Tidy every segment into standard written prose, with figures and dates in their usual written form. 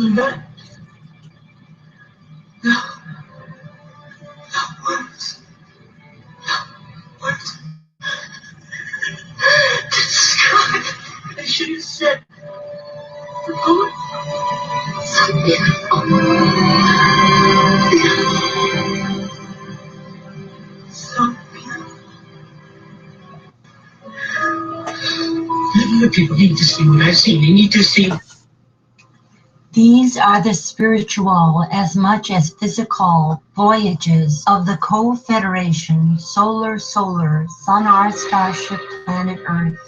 That works. God, I should have said the poet. So beautiful. So beautiful. Other people need to see what I've seen. They need to see. These are the spiritual as much as physical voyages of the co-federation solar, sun, our starship, planet Earth,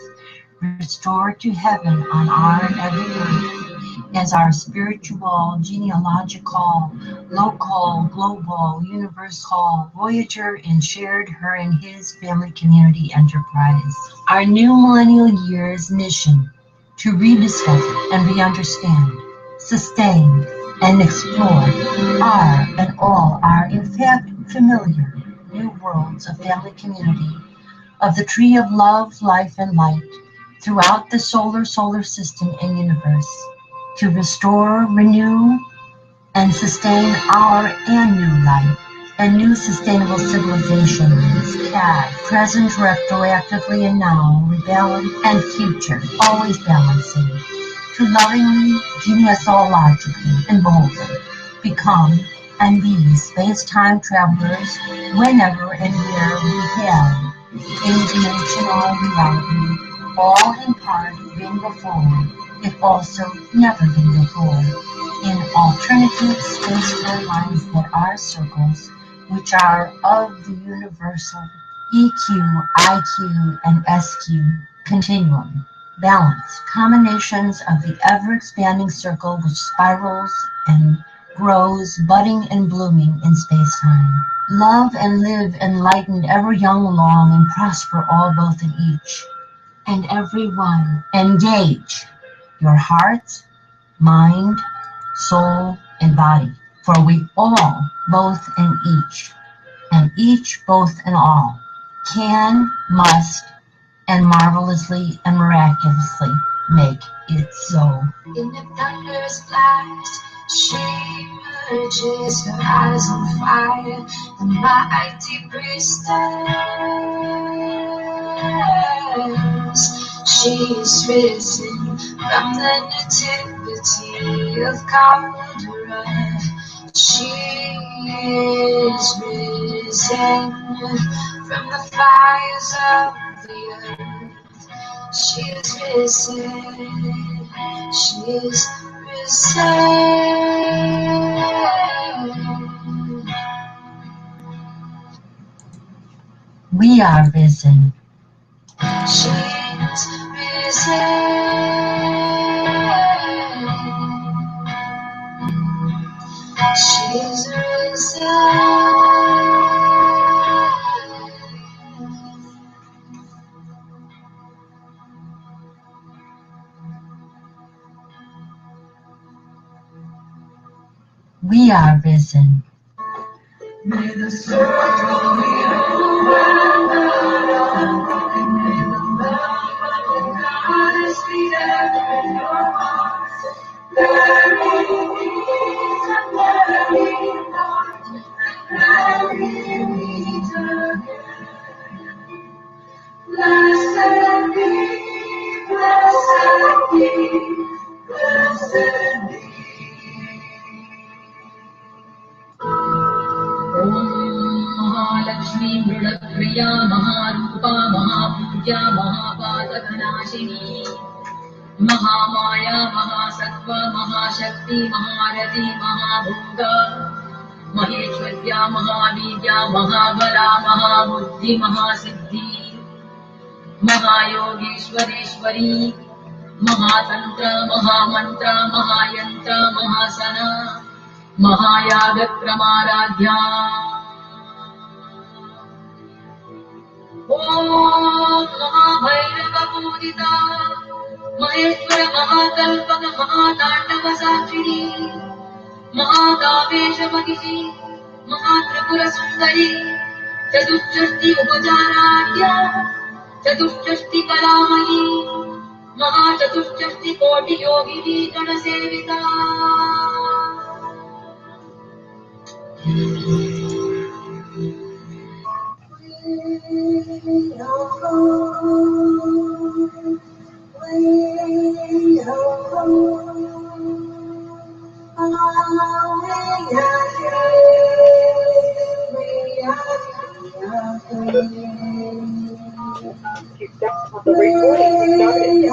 restored to heaven on our every earth, as our spiritual, genealogical, local, global, universal voyager and shared her and his family community enterprise. Our new millennial year's mission to rediscover and re-understand, sustain, and explore are and all are in fact familiar new worlds of family community, of the tree of love, life, and light throughout the solar system and universe, to restore, renew, and sustain our and new life and new sustainable civilizations, CAD, present, retroactively, and now, rebalance, and future, always balancing, to lovingly, genealogically, and boldly become and be space-time travelers whenever and where we have interdimensional reality, all in part been before, if also never been before, in alternative space-time lines that are circles, which are of the universal EQ, IQ, and SQ continuum. Balance, combinations of the ever-expanding circle which spirals and grows, budding and blooming in space-time. Love and live enlightened, ever young, long, and prosper all both in each and every one. Engage your heart, mind, soul, and body, for we all, both and each, both and all, can, must, and marvelously and miraculously make it so. In the thunderous blast, she emerges, her eyes on fire, the mighty priestess. She is risen from the nativity of Caldera. She is risen from the fires of the earth. She is risen. She is risen. We are risen. She is risen. She is risen. We are risen. May the circle be unbroken. May the love of the goddess be ever in your hearts. Very neat and very light, very neat again. Blessed be, blessed be, blessed be. Mahalakshmi मृडप्रिया महारूपा महापूज्या महापातकनाशिनी Mahamaya महासत्त्व महाशक्ति महारथी महाभोगा महेश्वर्या महावीर्या महाबला महाबुद्धि महासिद्धि महायोगेश्वरेश्वरी महातंत्र महामंत्र महायंत्र महासना महायागक्रमाराध्या ओम महाभैरवपूजिता महेश्वर महाकल्पक महातांडव साक्षिणी महाकामेशपतिशी महात्रिपुरसुन्दरी चतुष्षष्टि उपचाराढ्या चतुष्षष्टि कलामयी महाचतुष्षष्टि कोटि योगिनी गणसेविता Keep steps on the recording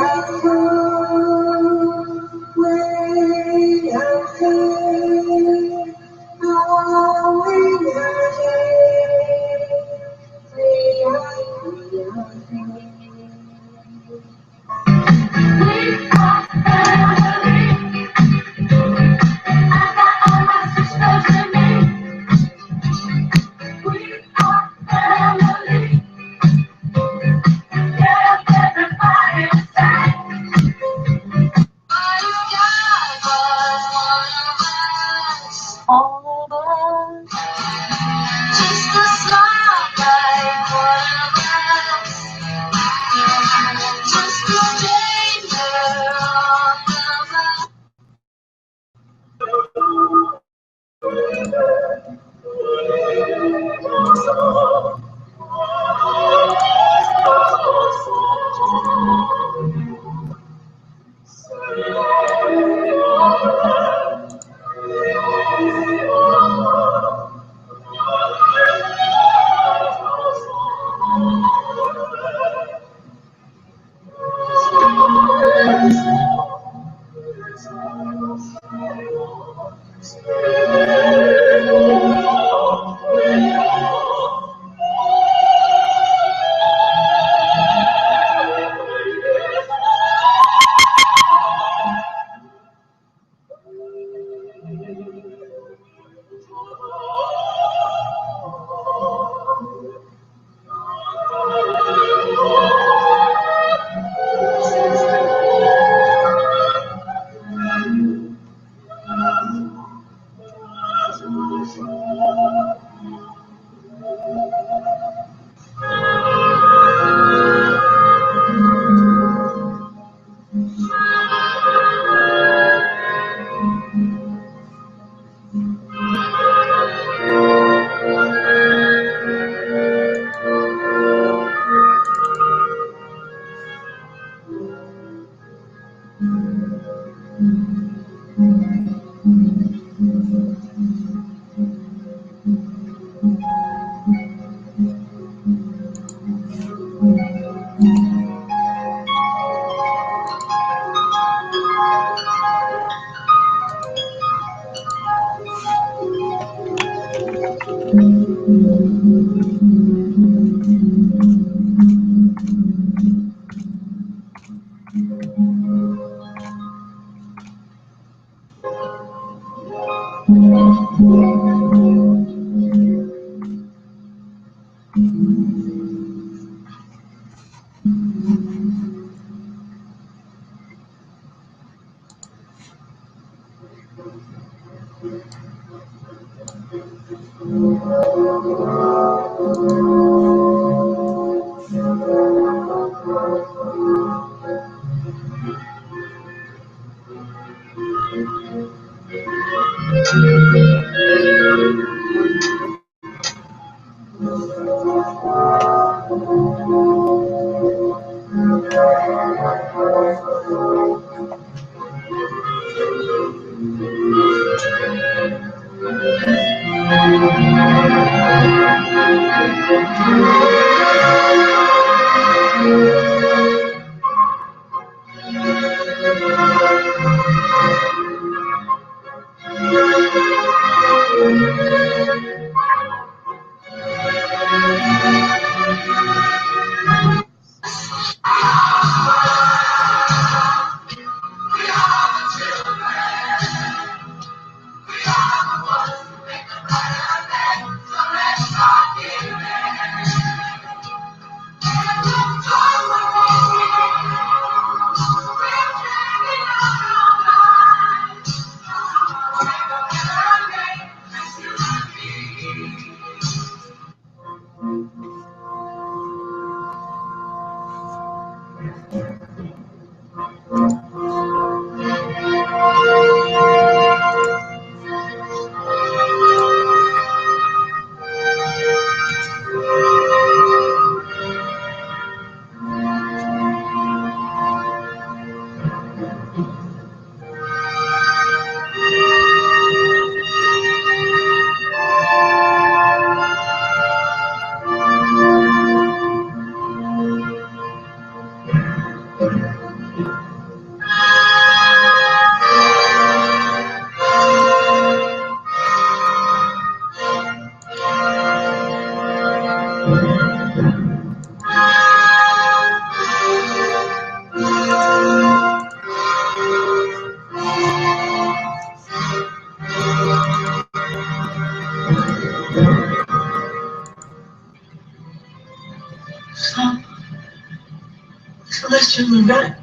question that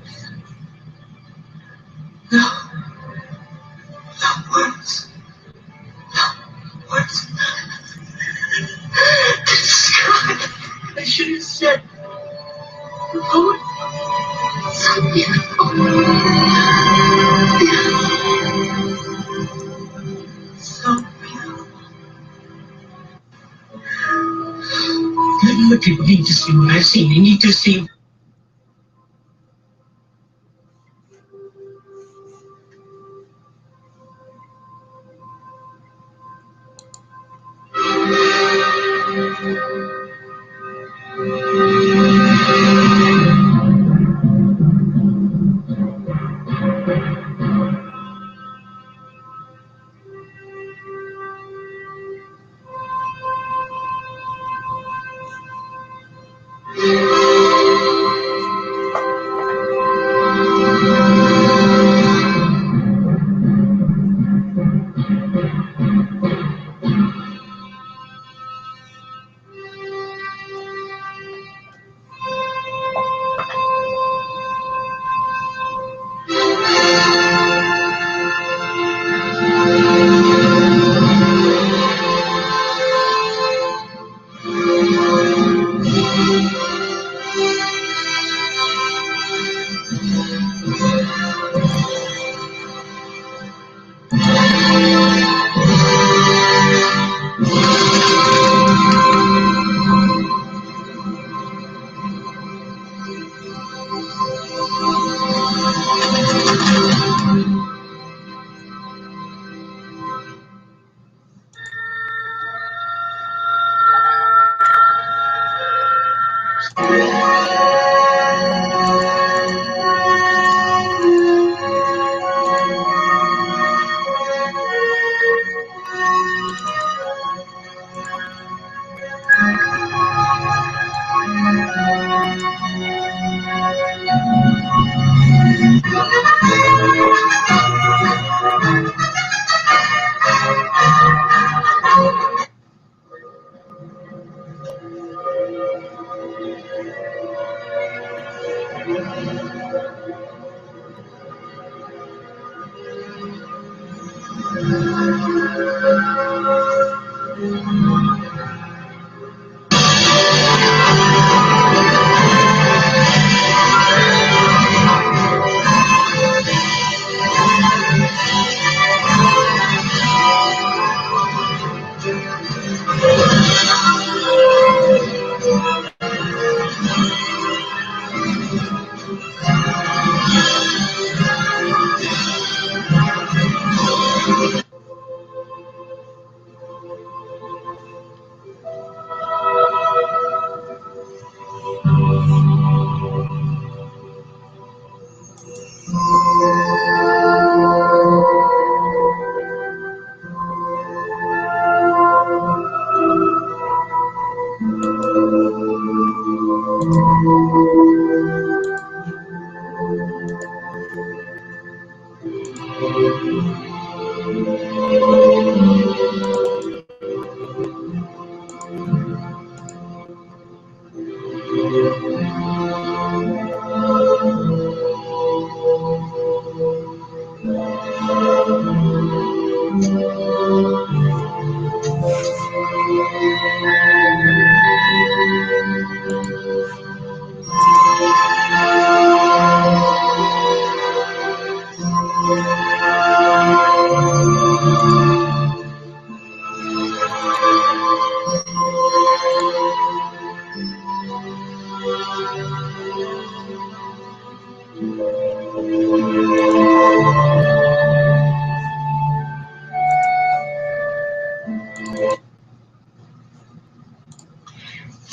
no words. I should have said, oh, so beautiful. So beautiful. Look, you need to see what I've seen. You need to see.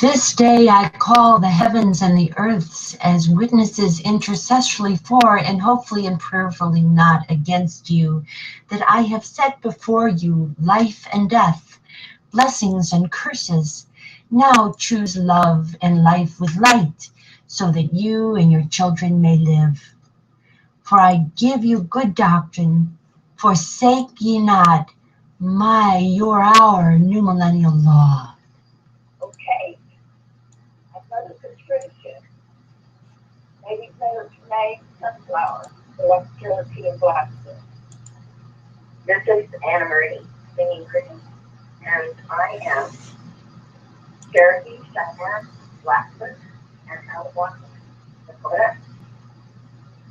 This day I call the heavens and the earths as witnesses intercessorily for and hopefully and prayerfully not against you, that I have set before you life and death, blessings and curses. Now choose love and life with light, so that you and your children may live. For I give you good doctrine, forsake ye not your our new millennial law. Okay. I've got a subscription. Lady Player May Sunflower, Celestial Peter Blackstone. This is Anna Marie, singing cricket, and I am Cherokee, Cheyenne, Blackfoot, and Algonquin, Dakota.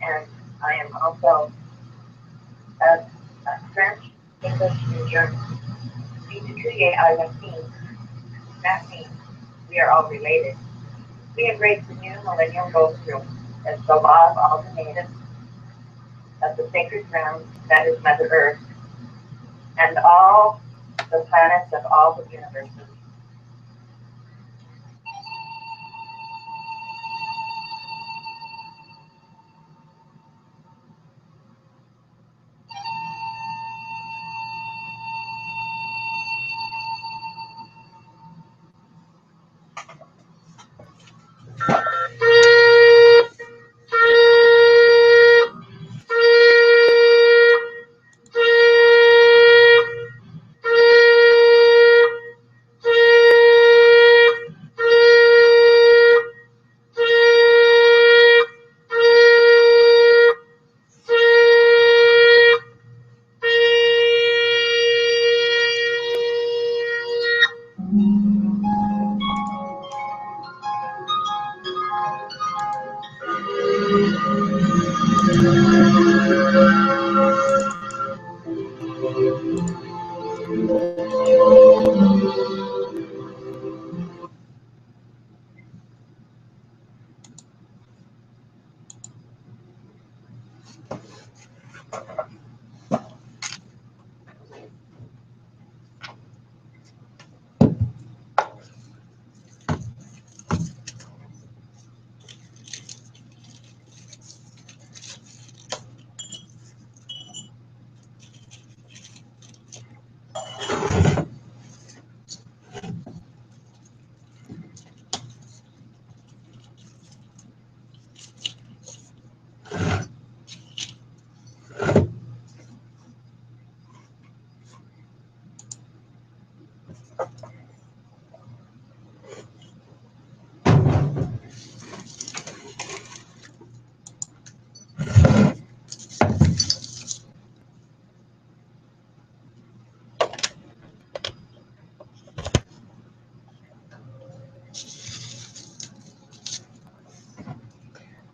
And I am also a French, English, and German. That means we are all related. We embrace the new millennial goal through as the law of all the natives of the sacred ground that is Mother Earth and all the planets of all the universes.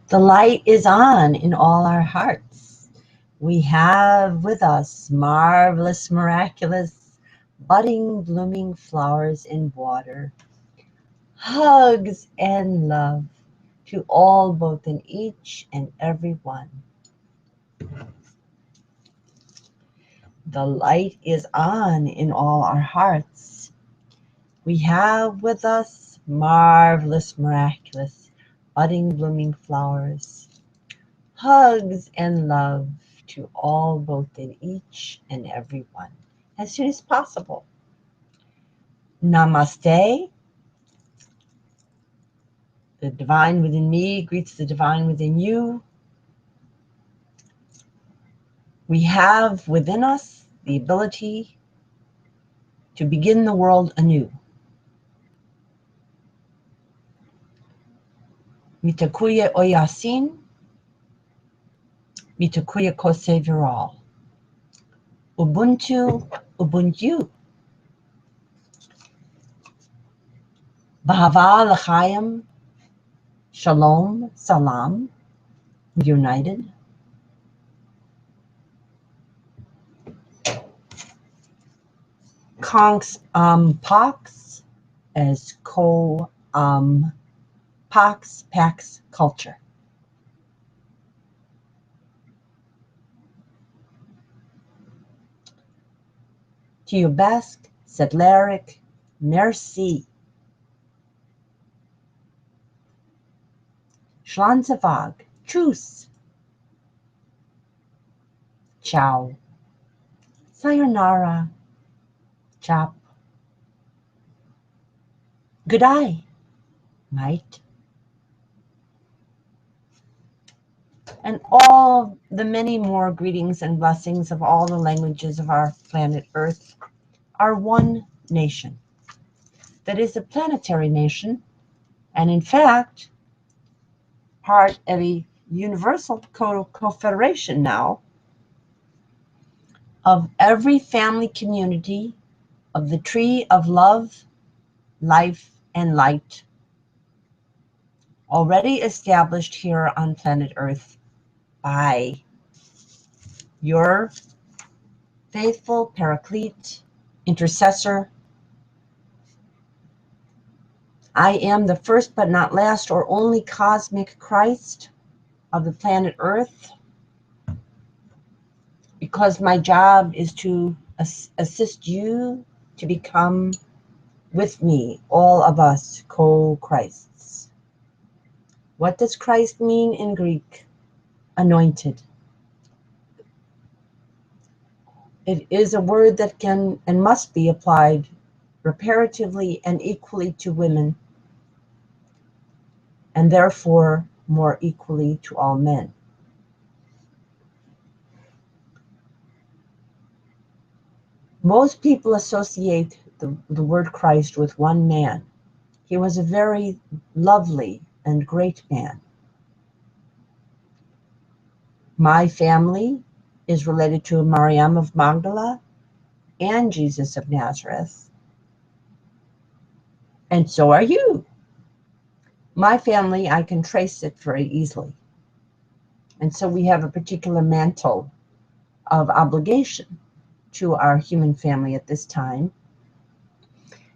The light is on in all our hearts. We have with us marvelous, miraculous, budding, blooming flowers in water. Hugs and love to all, both in each and every one. The light is on in all our hearts. We have with us marvelous, miraculous, budding, blooming flowers. Hugs and love to all, both in each and every one, as soon as possible. Namaste. The divine within me greets the divine within you. We have within us the ability to begin the world anew. Mitakuye Oyasin, Mitakuye Kose Reall. Ubuntu, Ubuntu. Bahava L'chaim, Shalom, Salam, united. Conks Pax as Pax Pax culture. Tiobesk, Sedleric, Merci. Schlanzevag, Tschüss. Ciao. Sayonara. Chap. Good eye, mate. And all the many more greetings and blessings of all the languages of our planet Earth are one nation. That is a planetary nation, and in fact, part of a universal confederation now of every family community of the tree of love, life, and light, already established here on planet Earth by your faithful paraclete, intercessor. I am the first but not last or only cosmic Christ of the planet Earth, because my job is to assist you to become with me, all of us co-Christs. What does Christ mean in Greek? Anointed. It is a word that can and must be applied reparatively and equally to women, and therefore more equally to all men. Most people associate the word Christ with one man. He was a very lovely and great man. My family is related to Mariam of Magdala and Jesus of Nazareth, and so are you. My family, I can trace it very easily. And so we have a particular mantle of obligation to our human family at this time.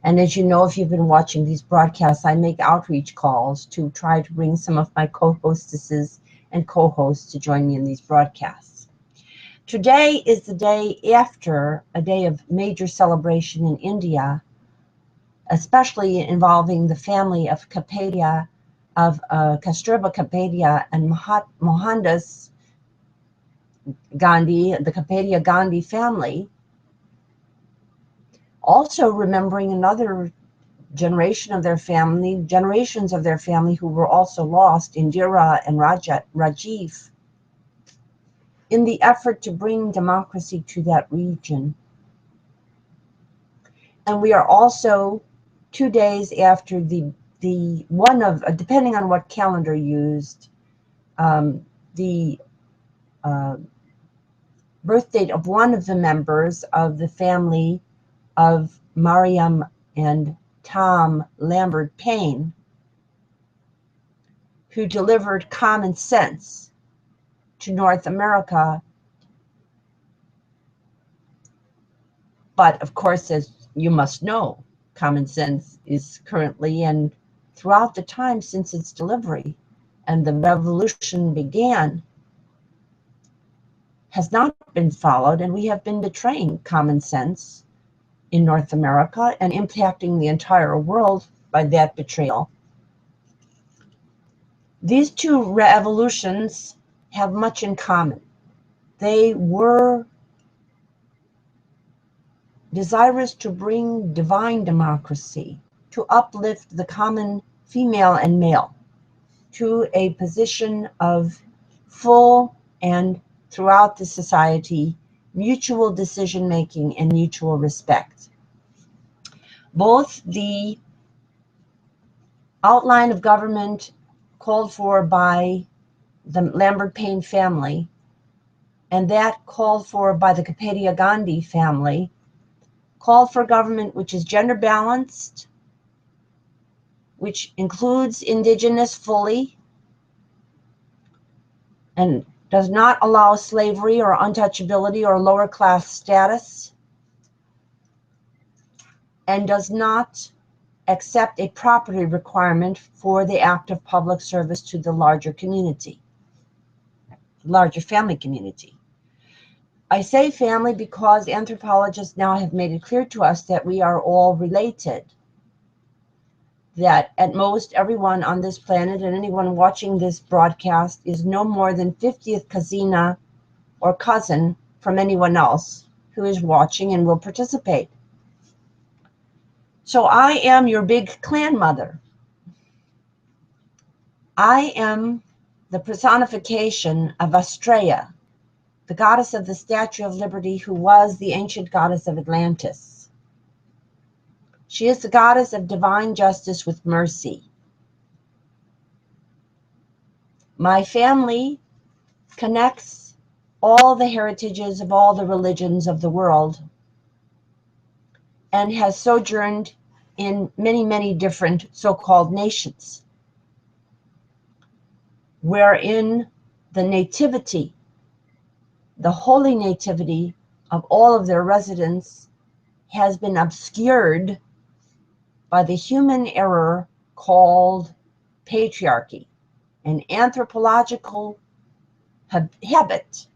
And as you know, if you've been watching these broadcasts, I make outreach calls to try to bring some of my co-hostesses and co-hosts to join me in these broadcasts. Today is the day after a day of major celebration in India, especially involving the family of Kapadia, of Kasturba Kapadia and Mohandas Gandhi, the Kapadia Gandhi family. Also remembering another generation of their family, generations of their family who were also lost, Indira and Rajiv, in the effort to bring democracy to that region. And we are also 2 days after the one of, depending on what calendar used, the birth date of one of the members of the family of Mariam and Tom Lambert Payne, who delivered Common Sense to North America. But of course, as you must know, Common Sense is currently and throughout the time since its delivery and the revolution began has not been followed, and we have been betraying common sense in North America and impacting the entire world by that betrayal. These two revolutions have much in common. They were desirous to bring divine democracy, to uplift the common female and male to a position of full and throughout the society mutual decision-making and mutual respect. Both the outline of government called for by the Lambert Payne family and that called for by the Kapadia Gandhi family called for government which is gender balanced, which includes indigenous fully, and does not allow slavery or untouchability or lower class status, and does not accept a property requirement for the act of public service to the larger community, larger family community. I say family because anthropologists now have made it clear to us that we are all related, that at most everyone on this planet and anyone watching this broadcast is no more than 50th cousina or cousin from anyone else who is watching and will participate. So I am your big clan mother. I am the personification of Astrea, the goddess of the Statue of Liberty, who was the ancient goddess of Atlantis. She is the goddess of divine justice with mercy. My family connects all the heritages of all the religions of the world and has sojourned in many, many different so-called nations, wherein the nativity, the holy nativity of all of their residents has been obscured by the human error called patriarchy, an anthropological habit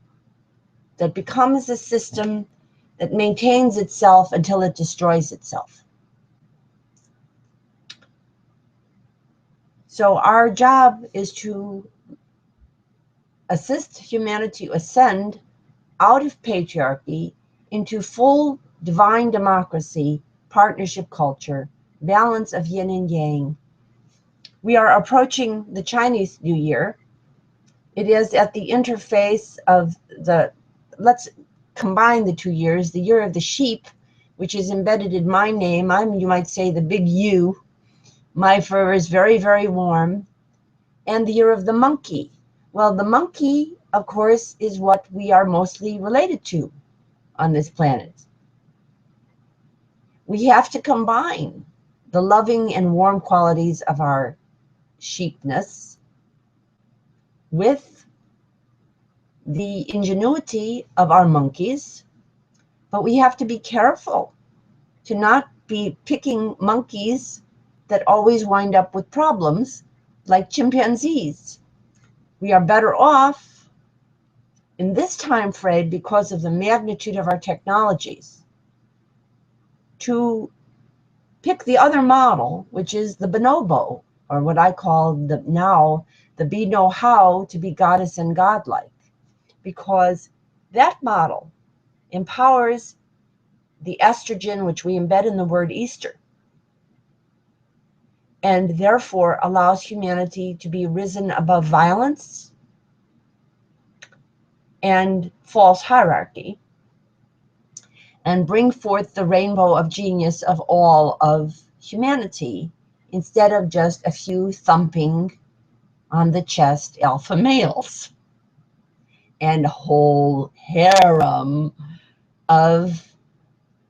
that becomes a system that maintains itself until it destroys itself. So our job is to assist humanity to ascend out of patriarchy into full divine democracy, partnership culture, balance of yin and yang. We are approaching the Chinese New Year. It is at the interface of the, let's combine the 2 years, the year of the sheep, which is embedded in my name. I'm, you might say, the big U. My fur is very, very warm. And the year of the monkey. Well, the monkey, of course, is what we are mostly related to on this planet. We have to combine the loving and warm qualities of our sheepness with the ingenuity of our monkeys, but we have to be careful to not be picking monkeys that always wind up with problems like chimpanzees. We are better off in this time frame, because of the magnitude of our technologies, to pick the other model, which is the bonobo, or what I call the be know how to be goddess and godlike, because that model empowers the estrogen, which we embed in the word Easter, and therefore allows humanity to be risen above violence and false hierarchy, and bring forth the rainbow of genius of all of humanity, instead of just a few thumping on the chest alpha males and a whole harem of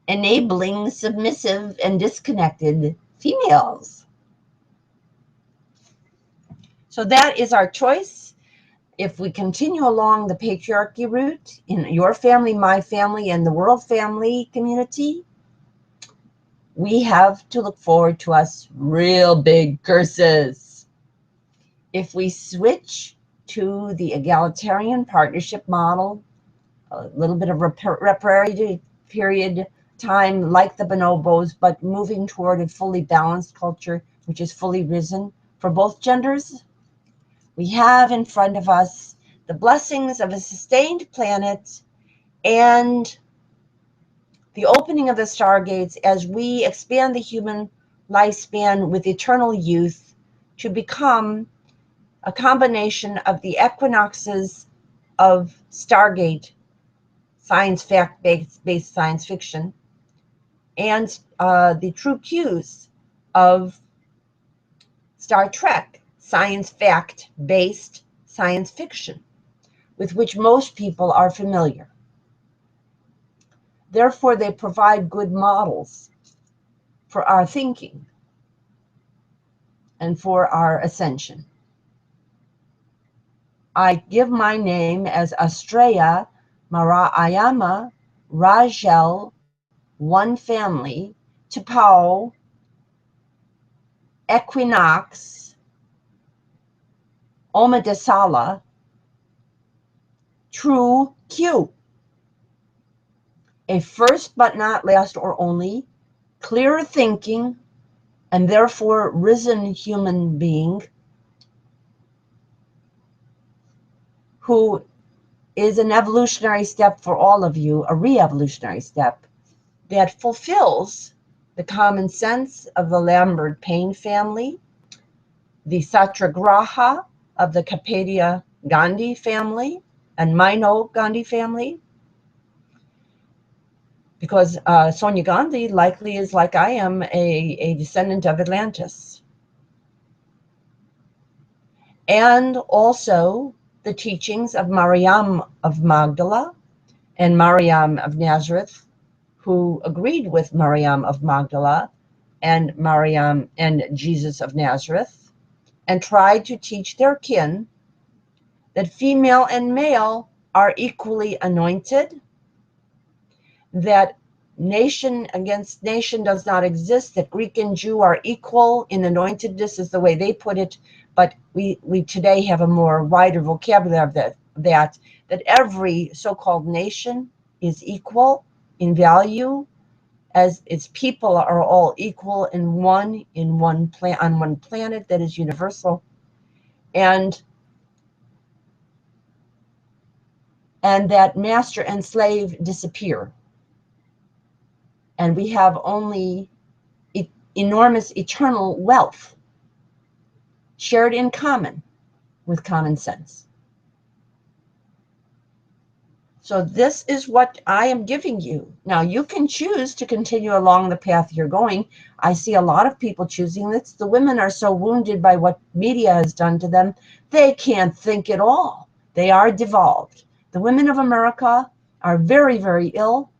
enabling, submissive, and disconnected females. So that is our choice. If we continue along the patriarchy route in your family, my family, and the world family community, we have to look forward to us real big curses. If we switch to the egalitarian partnership model, a little bit of reparative period time like the bonobos, but moving toward a fully balanced culture, which is fully risen for both genders, we have in front of us the blessings of a sustained planet and the opening of the stargates as we expand the human lifespan with eternal youth to become a combination of the equinoxes of Stargate, science fact-based science fiction, and the true cues of Star Trek, science fact-based science fiction, with which most people are familiar. Therefore, they provide good models for our thinking and for our ascension. I give my name as Astrea Marayama Rajel, one family, T'Pau, Equinox, Omadesala, True Q. A first but not last or only, clearer thinking, and therefore risen human being who is an evolutionary step for all of you, a re-evolutionary step that fulfills the common sense of the Lambert Payne family, the Satyagraha of the Kapadia Gandhi family, and Mino Gandhi family, because Sonia Gandhi likely is, like I am, a descendant of Atlantis. and also the teachings of Maryam of Magdala and Maryam of Nazareth, who agreed with Maryam of Magdala and Maryam and Jesus of Nazareth, and tried to teach their kin that female and male are equally anointed, that nation against nation does not exist, that Greek and Jew are equal in anointedness, is the way they put it, but we today have a more wider vocabulary of that every so-called nation is equal in value, as its people are all equal in one on one planet that is universal, and that master and slave disappear, and we have only enormous eternal wealth shared in common with common sense. So this is what I am giving you. Now you can choose to continue along the path you're going. I see a lot of people choosing this. The women are so wounded by what media has done to them, they can't think at all. They are devolved. The women of America are very, very ill.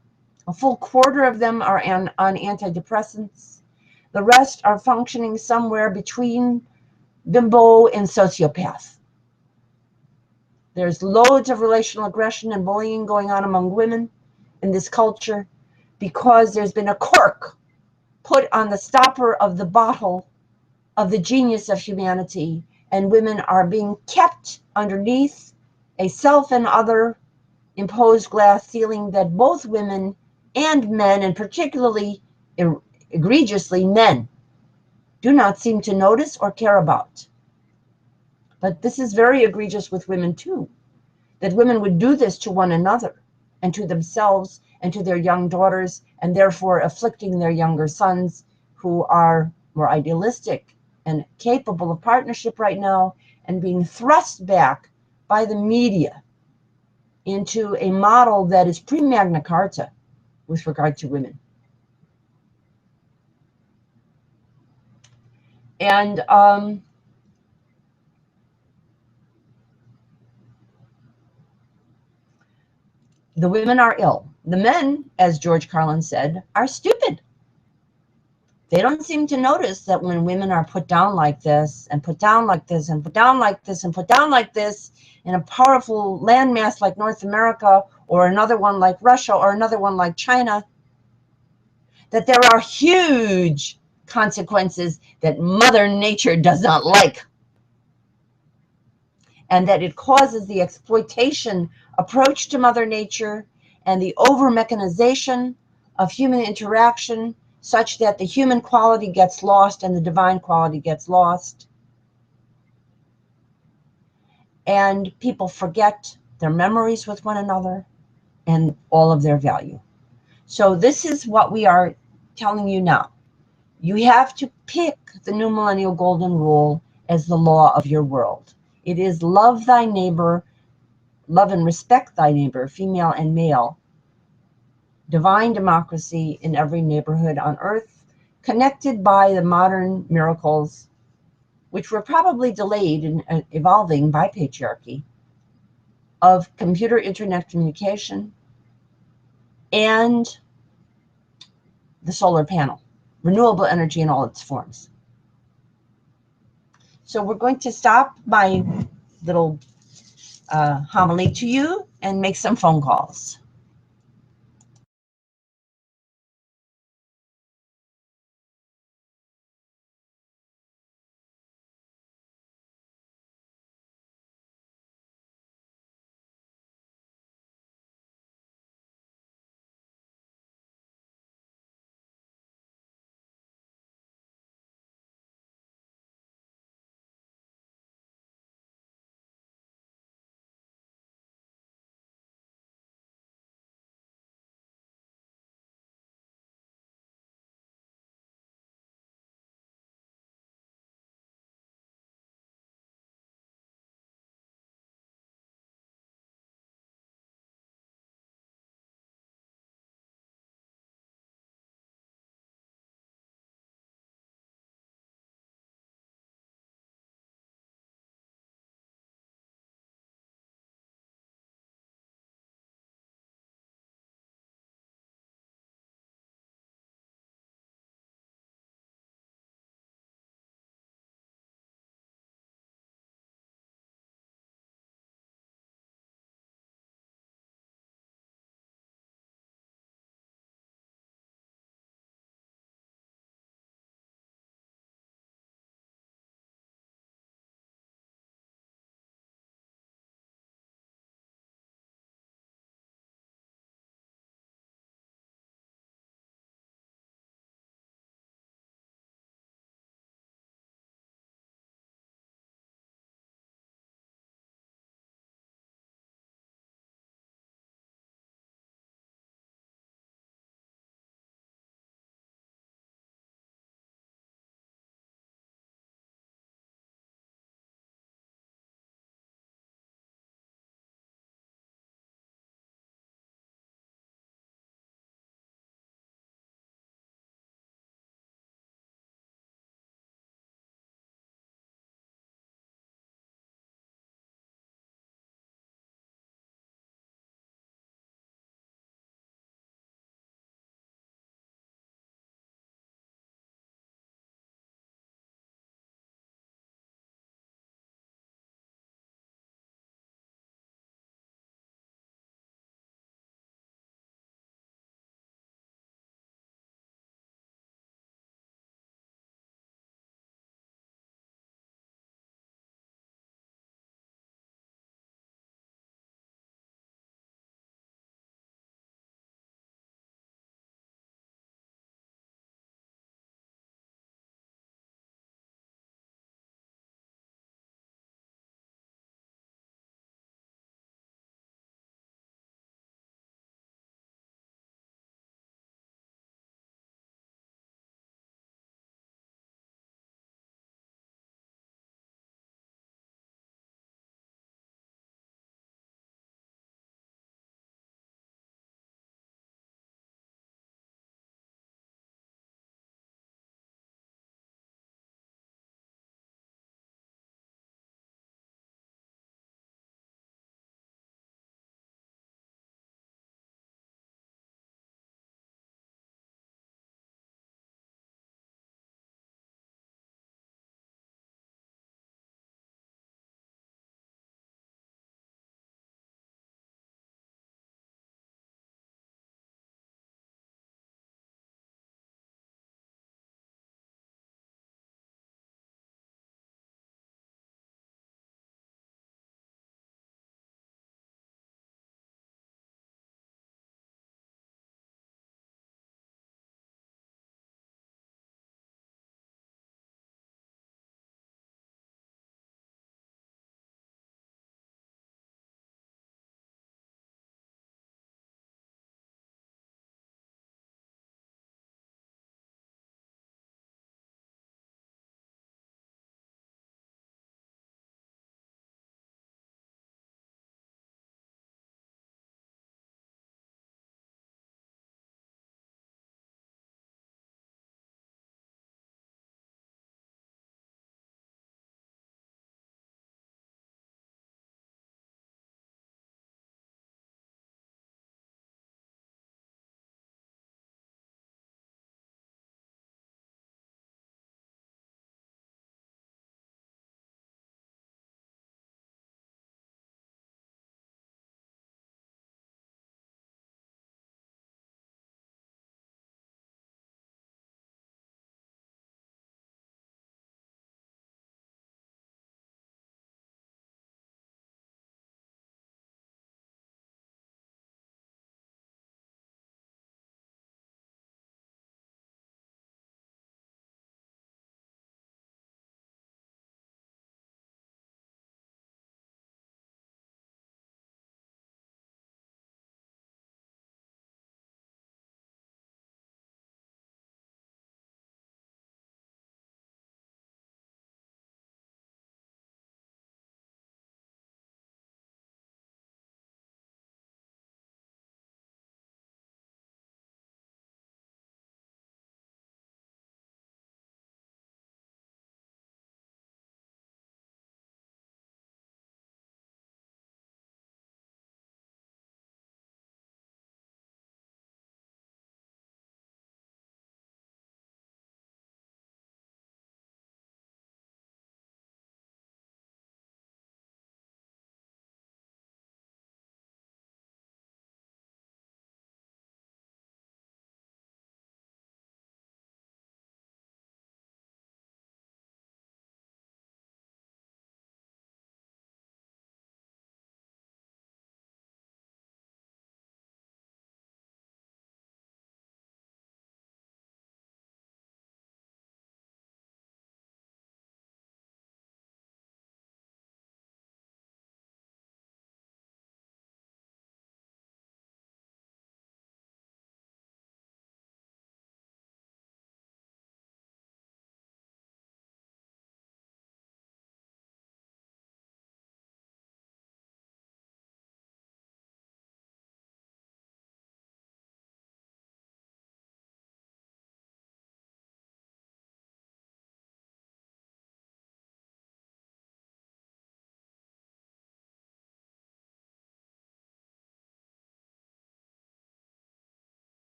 A full quarter of them are on antidepressants. The rest are functioning somewhere between bimbo and sociopath. There's loads of relational aggression and bullying going on among women in this culture because there's been a cork put on the stopper of the bottle of the genius of humanity, and women are being kept underneath a self and other imposed glass ceiling that both women and men, and particularly egregiously men, do not seem to notice or care about. But this is very egregious with women too, that women would do this to one another and to themselves and to their young daughters, and therefore afflicting their younger sons who are more idealistic and capable of partnership right now, and being thrust back by the media into a model that is pre-Magna Carta with regard to women. And the women are ill. The men, as George Carlin said, are stupid. They don't seem to notice that when women are put down like this, and put down like this, and put down like this, and put down like this, in a powerful landmass like North America, or another one like Russia, or another one like China, that there are huge consequences that Mother Nature does not like, and that it causes the exploitation approach to Mother Nature and the over-mechanization of human interaction, such that the human quality gets lost and the divine quality gets lost. And people forget their memories with one another and all of their value. So this is what we are telling you now. You have to pick the new millennial golden rule as the law of your world. It is love thy neighbor, love and respect thy neighbor, female and male, divine democracy in every neighborhood on earth, connected by the modern miracles, which were probably delayed and evolving by patriarchy, of computer internet communication and the solar panel, renewable energy in all its forms. So we're going to stop my little homily to you and make some phone calls.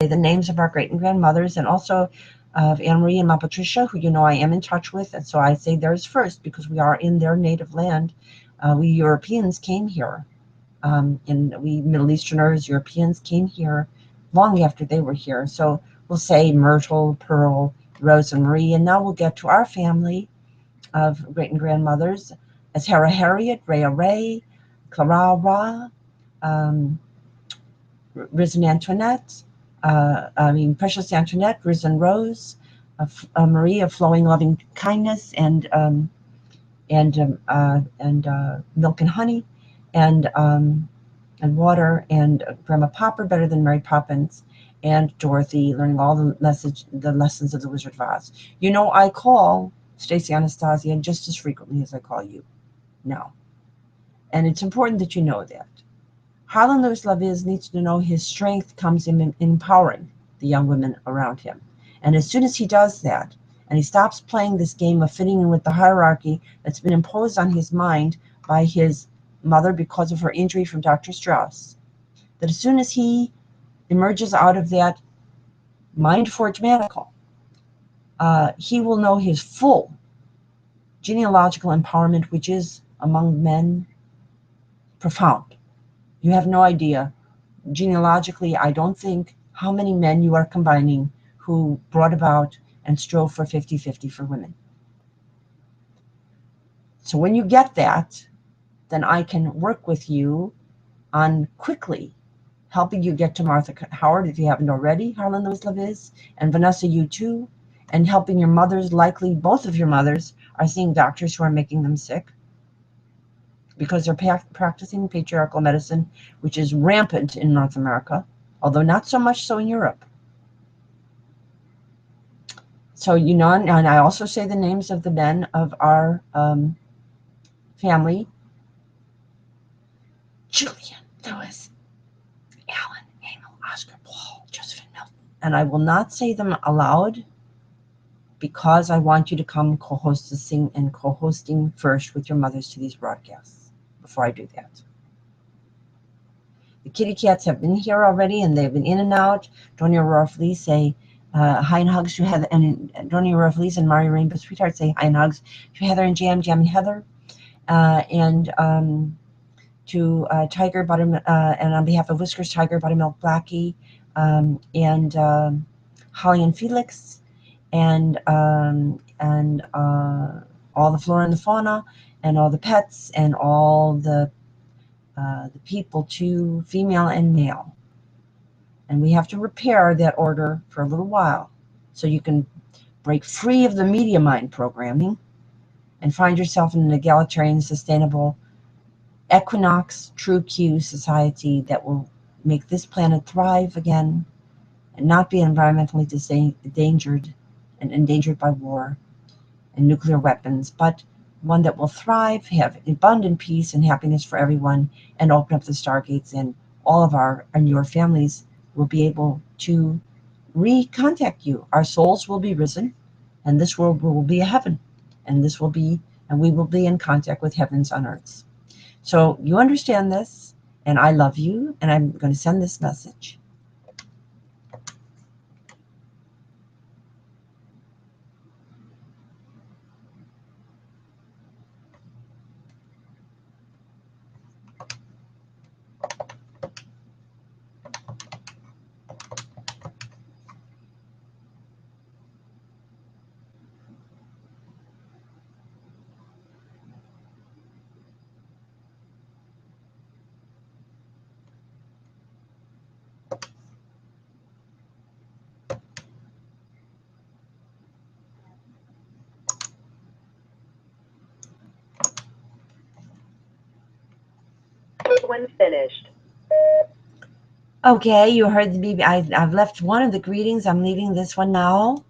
the names of our great and grandmothers, and also of Anne Marie and Ma Patricia, who you know I am in touch with. And so I say theirs first because we are in their native land. We Europeans came here, and we Middle Easterners, Europeans came here long after they were here. So we'll say Myrtle, Pearl, Rose, and Marie. And now we'll get to our family of great and grandmothers as Hera Harriet, Reall Ray, Clara Ra, Risen Antoinette, Precious Antoinette, Risen Rose, Marie of Flowing Loving Kindness, and Milk and Honey, and Water, and Grandma Popper, Better Than Mary Poppins, and Dorothy, learning all the lessons of the Wizard of Oz. You know, I call Stacy Anastasia just as frequently as I call you now. And it's important that you know that. Harlan Lewis LaViz needs to know his strength comes in empowering the young women around him. And as soon as he does that, and he stops playing this game of fitting in with the hierarchy that's been imposed on his mind by his mother because of her injury from Dr. Strauss, that as soon as he emerges out of that mind forge manacle, he will know his full genealogical empowerment, which is among men profound. You have no idea. Genealogically, I don't think how many men you are combining who brought about and strove for 50-50 for women. So when you get that, then I can work with you on quickly helping you get to Martha Howard if you haven't already, Harlan Lewis LaViz, and Vanessa, you too, and helping your mothers. Likely both of your mothers are seeing doctors who are making them sick because they're practicing patriarchal medicine, which is rampant in North America, although not so much so in Europe. So, you know, and I also say the names of the men of our family: Julian, Lewis, Alan, Emil, Oscar, Paul, Josephine, Milton. And I will not say them aloud because I want you to come co-hosting and co-hosting first with your mothers to these broadcasts before I do that. The kitty cats have been here already, and they've been in and out. Donia Roralee say hi and hugs to Heather, and Donia Roralee and Mari Rainbow Sweetheart say hi and hugs to Heather and Jam and Heather, and to Tiger Buttermilk, and on behalf of Whiskers, Tiger Buttermilk Blackie, and Holly and Felix, and all the flora and the fauna, and all the pets, and all the people too, female and male. And we have to repair that order for a little while so you can break free of the media mind programming and find yourself in an egalitarian, sustainable, equinox, true Q society that will make this planet thrive again and not be environmentally endangered by war and nuclear weapons, but one that will thrive, have abundant peace and happiness for everyone, and open up the stargates, and all of our and your families will be able to recontact you. Our souls will be risen, and this world will be a heaven, and we will be in contact with heavens on earths. So you understand this, and I love you, and I'm going to send this message. When finished. Okay, you heard the BB. I've left one of the greetings. I'm leaving this one now.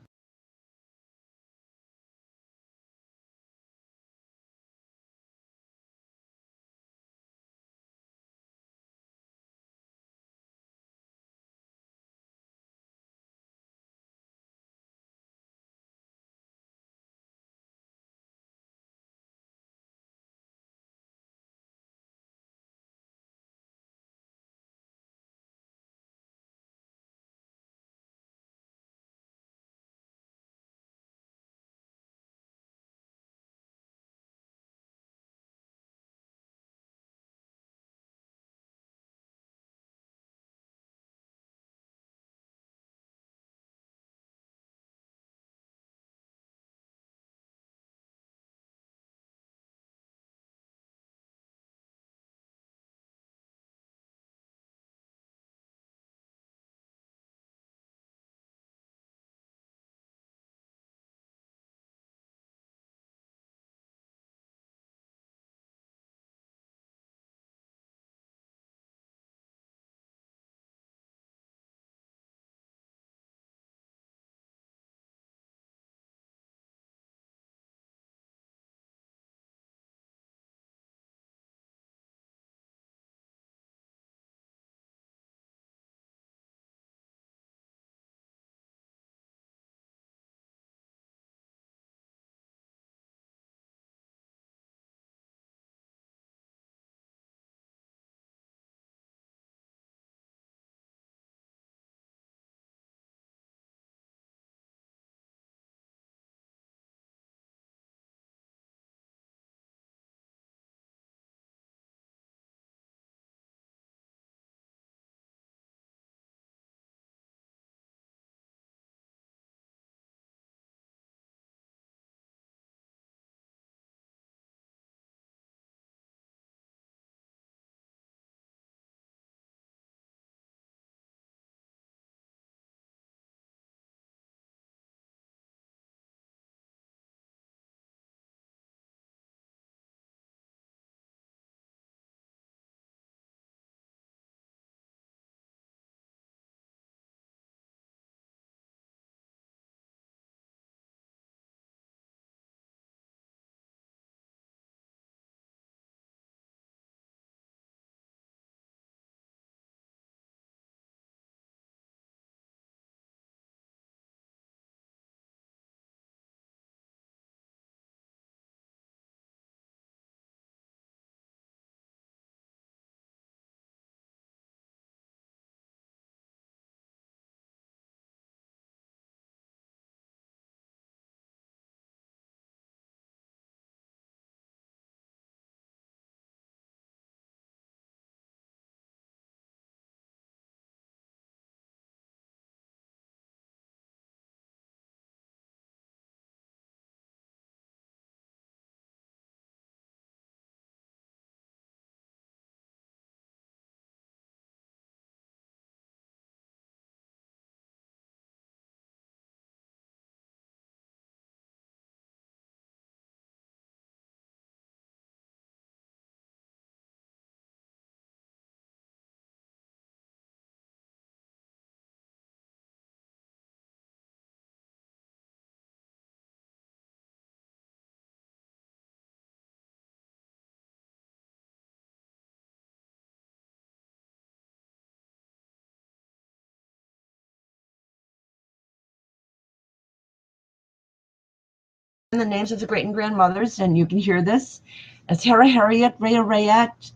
the names of the great and grandmothers, and you can hear this. It's Hera Harriet, Rhea Rayette,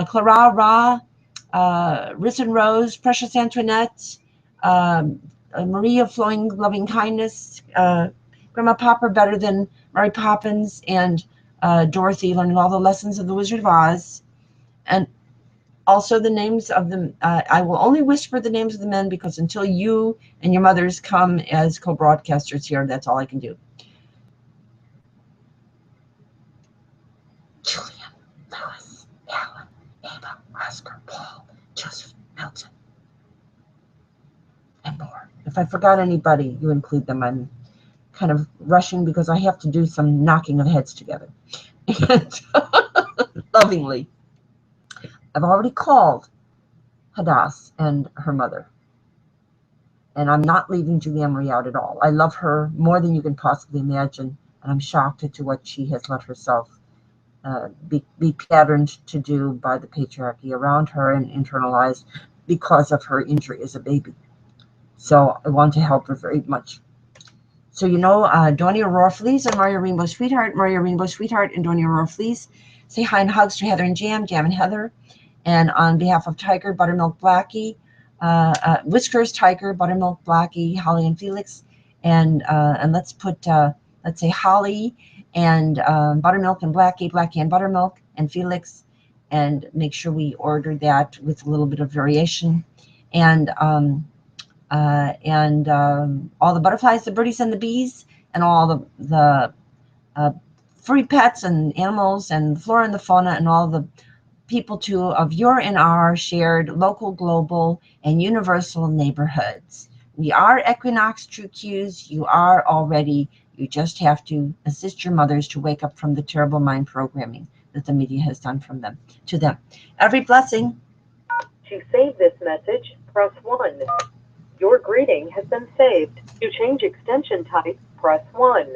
Clara Ra, Riss and Rose, Precious Antoinette, Maria Flowing Loving Kindness, Grandma Popper Better Than Mary Poppins, and Dorothy Learning All the Lessons of the Wizard of Oz. And also the names of them. I will only whisper the names of the men because until you and your mothers come as co-broadcasters here, that's all I can do. Julian, Lewis, Alan, Ava, Oscar, Paul, Joseph, Milton, and more. If I forgot anybody, you include them. I'm kind of rushing because I have to do some knocking of heads together. And lovingly, I've already called Hadass and her mother. And I'm not leaving Julia Marie out at all. I love her more than you can possibly imagine. And I'm shocked at what she has let herself be patterned to do by the patriarchy around her and internalized because of her injury as a baby. So I want to help her very much. So, you know, Donnie Aurora Fleas and Maria Rainbow Sweetheart, and Donnie Aurora Fleas. Say hi and hugs to Heather and Jam and Heather. And on behalf of Tiger, Buttermilk, Blackie, Whiskers, Tiger, Buttermilk, Blackie, Holly and Felix. And let's put, let's say Holly and Buttermilk and Blackie, Blackie and Buttermilk and Felix. And make sure we order that with a little bit of variation. And all the butterflies, the birdies and the bees, and all the furry pets and animals and the flora and the fauna and all the people too of your and our shared local, global, and universal neighborhoods. We are Equinox True Qs. You are already. You just have to assist your mothers to wake up from the terrible mind programming that the media has done from them to them. Every blessing. To save this message, press 1. Your greeting has been saved. To change extension type, press 1.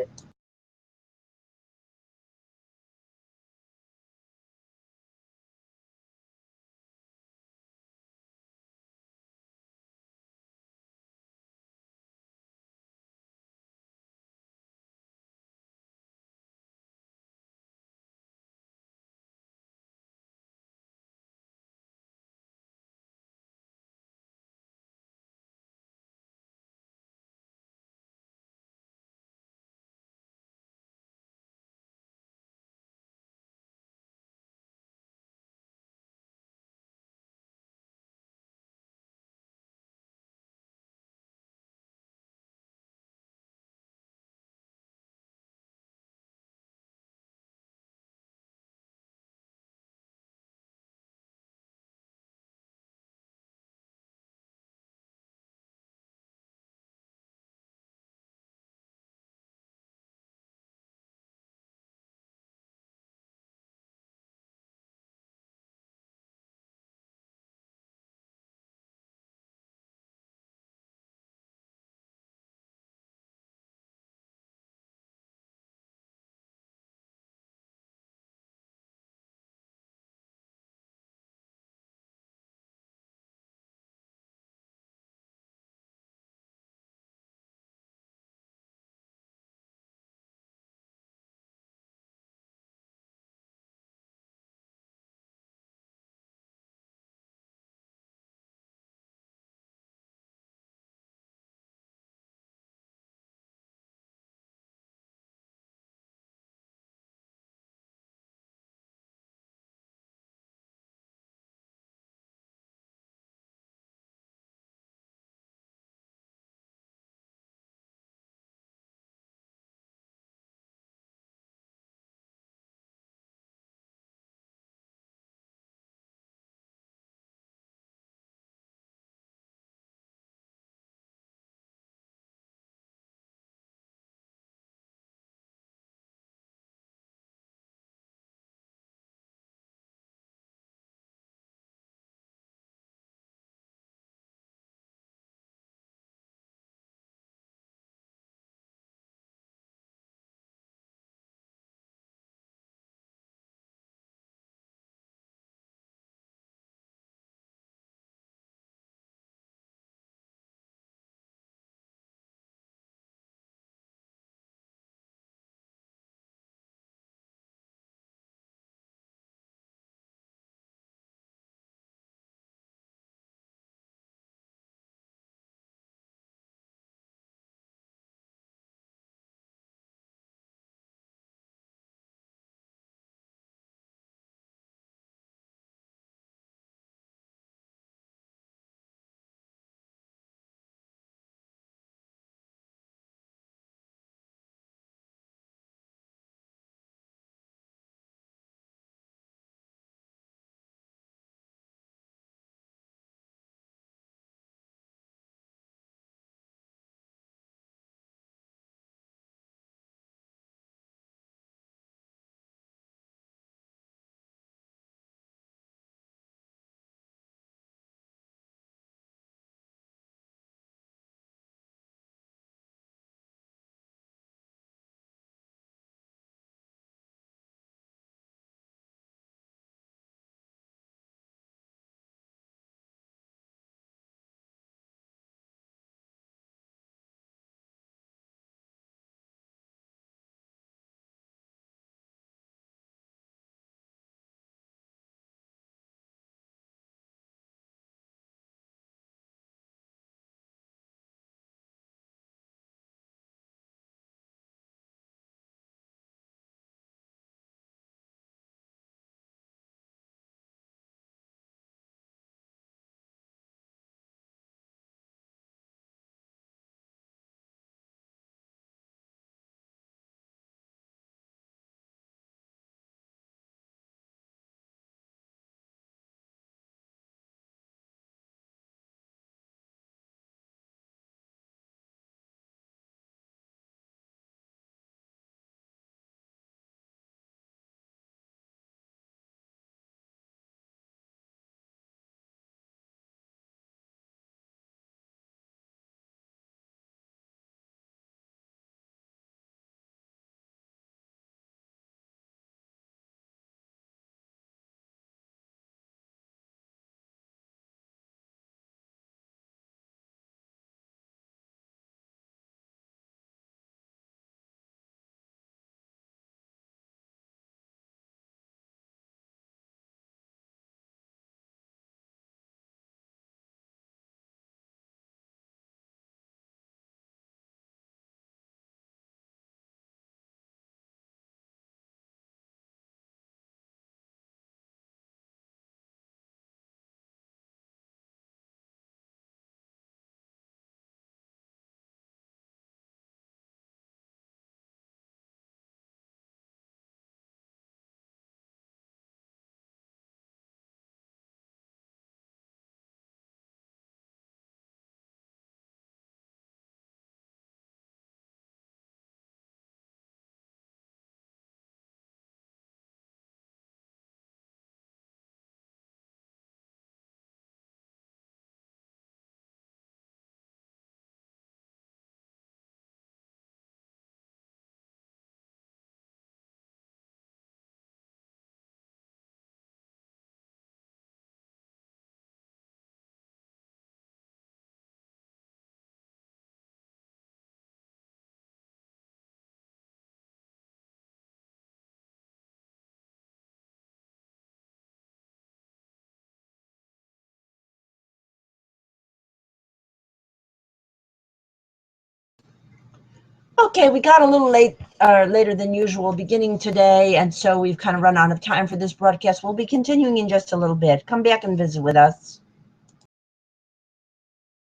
Okay, we got a little late, later than usual beginning today, and so we've kind of run out of time for this broadcast. We'll be continuing in just a little bit. Come back and visit with us.